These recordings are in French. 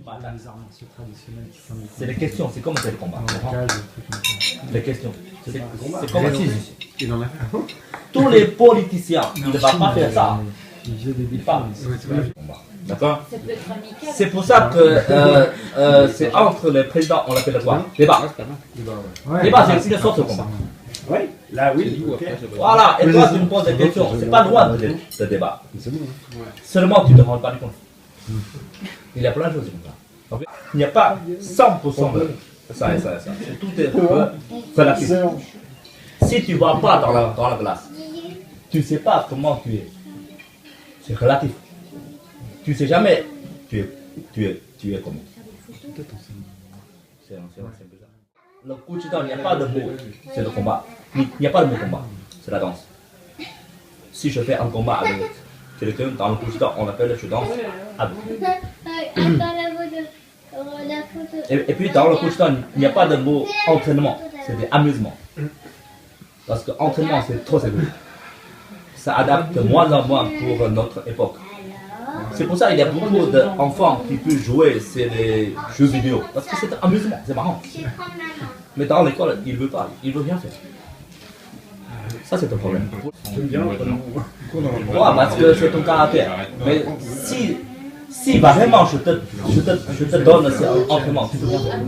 les arts martiaux traditionnels qui sont C'est les questions, c'est comme c'est le combat. dans le cadre, des trucs comme ça. Les questions. C'est comme si Il en a fait. tous les politiciens, ils ne vont pas faire ça. Ils faisaient des Ils défis. parlent. mais D'accord. Ça peut être amical. C'est pour ça que c'est entre les présidents, on l'appelle quoi? Débat. Ouais, Débat, c'est une sorte de combat. Oui, là oui. Ok. Voilà, et toi tu me poses des questions, c'est pas loin de débat. Seulement tu ne te rends pas compte. Il y a plein de choses comme ça. En fait, il n'y a pas 100% de ça et ça et ça. Tout est relatif. Si tu ne vas pas dans la classe, tu ne sais pas comment tu es. C'est relatif. Tu ne sais jamais tu es comment. C'est un peu ça. Le coup de il n'y a pas de mot, c'est le combat. Il n'y a pas de mot combat, c'est la danse. Si je fais un combat avec quelqu'un dans le coup de on l'appelle je danse avec. Et puis dans le coup de il n'y a pas de mot entraînement, c'est des amusements. Parce que entraînement c'est trop sérieux. Ça adapte de moins en moins pour notre époque. C'est pour ça qu'il y a beaucoup d'enfants qui peuvent jouer c'est les jeux vidéo. Parce que c'est un amusement, c'est marrant. Mais dans l'école, il ne veut pas, il ne veut rien faire. Ça, c'est un problème. J'aime bien l'entraînement. Ouais, parce que c'est ton caractère. Mais si vraiment je te donne cet entraînement, tu peux rien faire.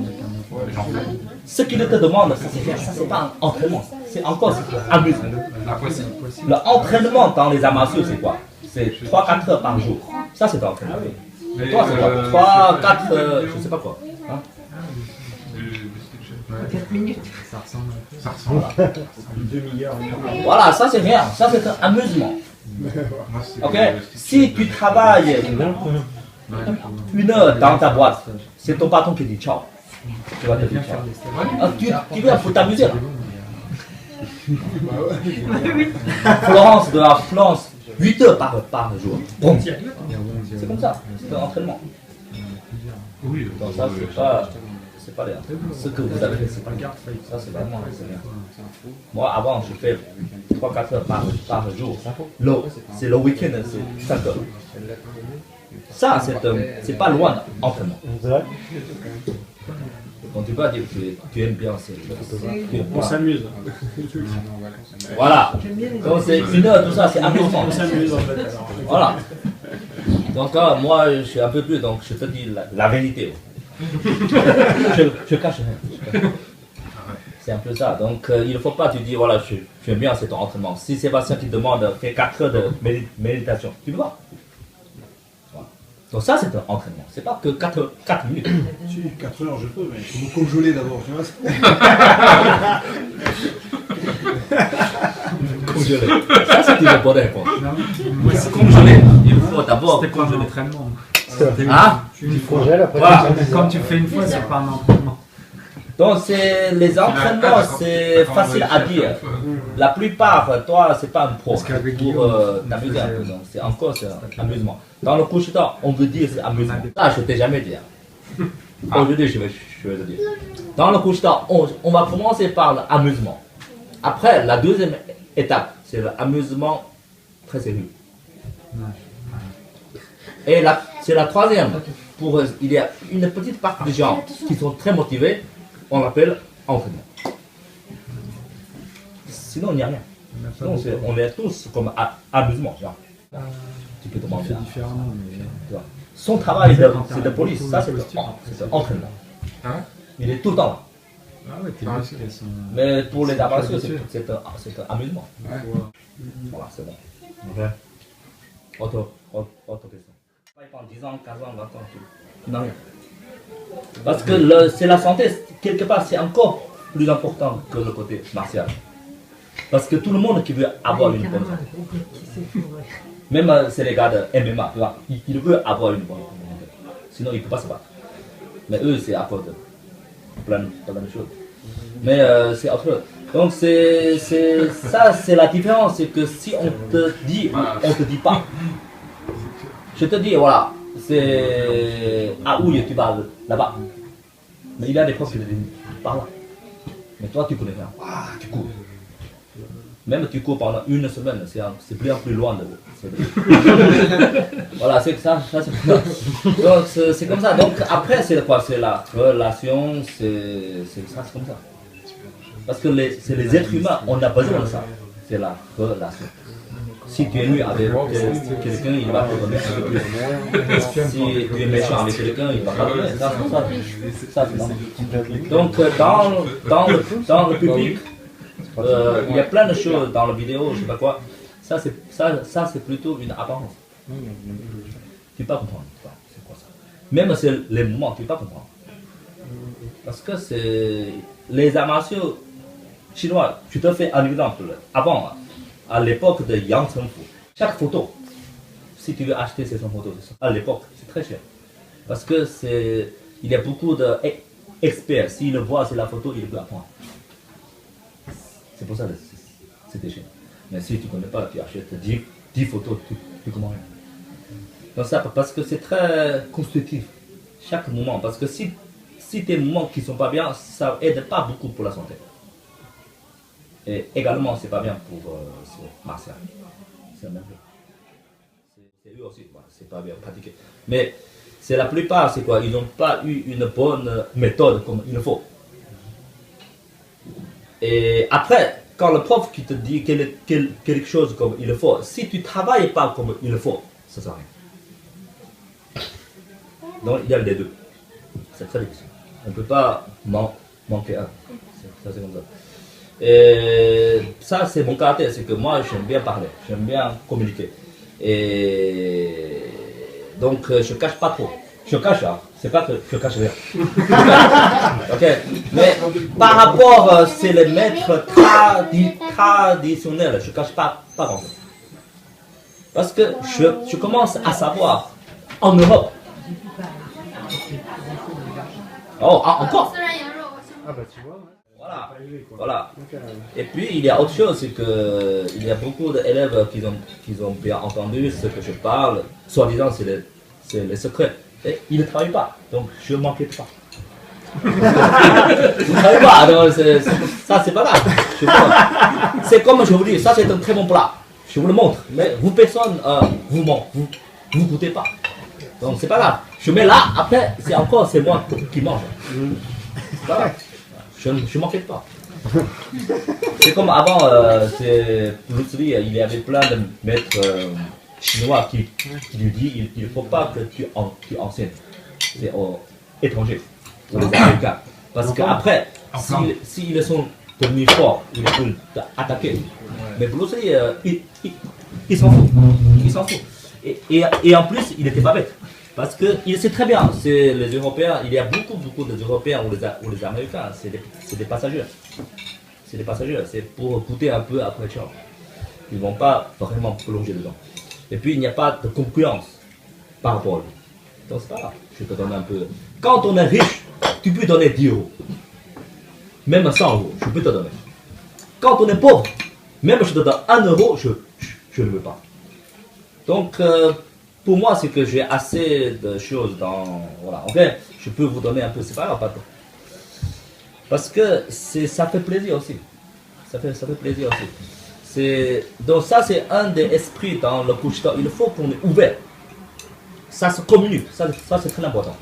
Ce qu'il te demande, ça c'est faire, ça c'est pas un entraînement, c'est encore un amusement. L'entraînement dans les arts martiaux, c'est quoi? C'est 3-4 heures par jour. Ça c'est un entraînement. Toi, c'est quoi? 3-4, je sais pas quoi. Hein? 4 minutes. Ça ressemble un peu. Une demi-heure. Voilà, ça c'est rien, ça c'est un amusement. Ok? Si tu travailles une heure dans ta boîte, c'est ton patron qui dit ciao. Tu vas te dire ciao. Ah, tu viens pour t'amuser là. Florence de la Florence, 8 heures par jour. Bon. C'est comme ça, c'est un entraînement. Donc ça c'est pas rien. Ce que vous avez fait, c'est pas bien. Ça c'est vraiment rien. Moi avant je fais 3-4 heures par jour. C'est le week-end, c'est 5 heures. Ça c'est pas loin d'entraînement. Donc tu peux dire que tu aimes bien On s'amuse. Voilà. Donc c'est une heure, tout ça, c'est amusant. On s'amuse en fait. Alors. Voilà. Donc moi je suis un peu plus, donc je te dis la vérité. je cache rien. C'est un peu ça. Donc il ne faut pas te dire voilà, je aime bien cet entraînement. Si Sébastien qui demande faire 4 heures de méditation, tu peux pas. Voilà. Donc ça c'est un entraînement. C'est pas que 4 minutes. Si, 4 heures je peux, mais il faut me congeler d'abord, tu vois. Congelé. Ça c'est une bonne réponse. Moi, c'est Congelé. Il faut d'abord C'était quoi congeler. l'entraînement? Ah, Une fois. voilà. Quand tu fais une fois, c'est pas un entraînement. Donc les entraînements, c'est facile à dire. La plupart, toi, c'est pas un pro. Parce qu'avec Pour Guillaume, t'amuser un peu. Donc c'est encore un amusement. Dans le couche on veut dire c'est amusement. Là, je t'ai jamais dit. Aujourd'hui, je vais te dire. Dans le couche on va commencer par l'amusement. Après, la deuxième étape, c'est l'amusement très sérieux. Et c'est la troisième. Il y a une petite partie des gens qui sont très motivés, on l'appelle entraînement. Sinon, il n'y a rien. Sinon, on est tous comme amusement. Genre. Tu peux On demander. fait différemment, mais. Tu vois. Son travail, c'est de police, ça c'est l'entraînement. Il est tout le temps là. Ah ouais, tes muscles, elles sont. Mais pour les arts martiaux, c'est un amusement. Voilà, c'est bon. Autre question. En 10 ans, 15 ans, 20 ans, tu n'as rien. Parce que c'est la santé, quelque part, c'est encore plus important que le côté martial. Parce que tout le monde qui veut avoir une bonne santé. Même c'est les gars de MMA, tu vois, ils veulent avoir une bonne santé. Sinon, ils ne peuvent pas se battre. Mais eux, c'est à cause de plein de choses. Mais c'est autre chose. Donc ça, c'est la différence, c'est que si on te dit, on ne te dit pas. Je te dis, voilà, c'est à où tu vas là-bas. Mais il y a des profs qui te disent, par là. Mais toi, tu connais rien. Ah, tu cours. Même tu cours pendant une semaine, c'est plus loin de voilà, c'est ça, c'est donc c'est comme ça. Donc après c'est quoi? C'est la relation, c'est ça, c'est comme ça. Parce que c'est les êtres humains, on a besoin de ça. C'est la relation. Si tu es nu avec quelqu'un, il va te donner un peu plus. Si tu es méchant avec quelqu'un, il va pas te donner. Ça, c'est normal. Donc dans le public, il y a plein de choses dans la vidéo, je sais pas quoi. Ça c'est plutôt une apparence. Tu peux pas comprendre. C'est quoi ça? Même c'est les moments, tu peux pas comprendre. Parce que c'est les arts martiaux chinois. Je te fais un exemple. Avant, à l'époque de Yang Chengfu, chaque photo, si tu veux acheter ces photos, à l'époque, c'est très cher. Parce que il y a beaucoup d'experts. S'ils le voient, c'est la photo, ils peuvent apprendre. C'est pour ça que c'était cher. Mais si tu ne connais pas, tu achètes 10 photos, tu comprends rien. Donc ça, parce que c'est très constructif, chaque moment. Parce que si tes moments qui ne sont pas bien, ça aide pas beaucoup pour la santé. Et également, c'est pas bien pour Martial. C'est la même chose. C'est eux aussi, voilà, c'est pas bien pratiqué. Mais c'est la plupart, c'est quoi? Ils n'ont pas eu une bonne méthode comme il faut. Et après, quand le prof qui te dit quelque chose comme il faut, si tu ne travailles pas comme il faut, ça ne sert à rien. Donc il y a les deux. C'est très difficile. On ne peut pas manquer un. Ça c'est comme ça. Et ça c'est mon caractère, c'est que moi j'aime bien parler, j'aime bien communiquer. Et donc je ne cache pas trop. Je cache, hein. C'est pas que je cache rien. Ok. Mais par rapport, c'est les maîtres traditionnels, je ne cache pas grand chose. Parce que je commence à savoir en Europe. Oh, encore. Ah bah tu vois, Voilà. Voilà. Et puis il y a autre chose, c'est que il y a beaucoup d'élèves qui ont bien entendu ce que je parle. Soi-disant, c'est les secrets. Et ils ne travaillent pas, donc je ne m'inquiète pas. Vous ne travaillez pas, donc ça c'est pas grave. C'est comme je vous dis, ça c'est un très bon plat. Je vous le montre, mais vous personne vous goûtez pas. Donc c'est pas grave. Je mets là, après c'est moi qui mange. C'est pas grave. Je ne m'inquiète pas. C'est comme avant, Bruce Lee, il y avait plein de maîtres chinois qui lui disent il ne faut pas que tu enseignes. C'est aux étrangers, aux Américains. Parce qu'après, s'ils sont devenus forts, ils peuvent attaquer. Mais Bruce Lee, il s'en fout. Il s'en fout. Et en plus, il n'était pas bête. Parce qu'il sait très bien, c'est les Européens, il y a beaucoup d'Européens ou les Américains, c'est des passagers. C'est des passagers, c'est pour goûter un peu après ciao. Ils ne vont pas vraiment plonger dedans. Et puis il n'y a pas de concurrence par rapport à lui. Donc c'est pas grave, je te donne un peu. Quand on est riche, tu peux donner 10 euros. Même 100 euros, je peux te donner. Quand on est pauvre, même je te donne 1 euro, je ne veux pas. Donc pour moi, c'est que j'ai assez de choses dans... Voilà, ok, je peux vous donner un peu, c'est pas grave, pas trop. Parce que ça fait plaisir aussi. Ça fait plaisir aussi. Donc ça, c'est un des esprits dans le Kushita. Il faut qu'on est ouvert. Ça se communique, ça c'est très important.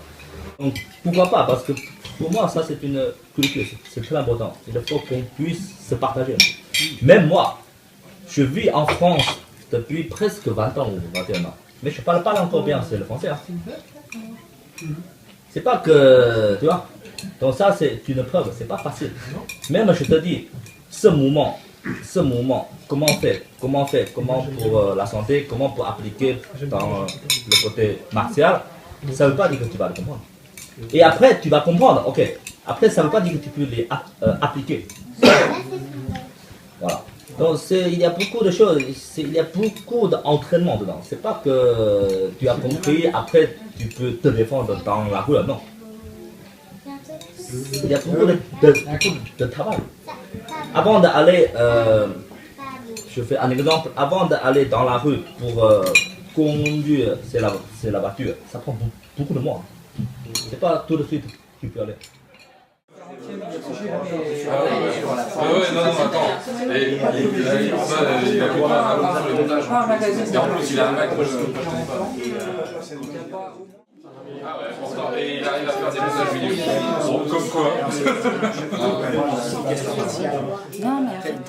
Donc pourquoi pas? Parce que pour moi, ça c'est une culture, c'est très important. Il faut qu'on puisse se partager. Même moi, je vis en France depuis presque 20 ans ou 21 ans. Mais je ne parle pas encore bien, c'est le français. Hein. C'est pas que, tu vois. Donc ça c'est une preuve, c'est pas facile. Même je te dis, ce mouvement, comment on fait, comment pour la santé, comment pour appliquer dans le côté martial, ça ne veut pas dire que tu vas le comprendre. Et après tu vas comprendre, ok. Après ça ne veut pas dire que tu peux les appliquer. Voilà. Donc il y a beaucoup de choses, il y a beaucoup d'entraînement dedans. C'est pas que tu as compris, après tu peux te défendre dans la rue, non. Il y a beaucoup de travail. Avant d'aller, je fais un exemple, avant d'aller dans la rue pour conduire la voiture, ça prend beaucoup de mois. C'est pas tout de suite que tu peux aller. ouais, non, attends. Et il a fait pas un lot sur le montage. Et en plus, il a un Mac, moi je ne connais pas. Ah ouais, pourtant, et il arrive à faire des montages vidéo. Bon, comme quoi. Non, mais arrête.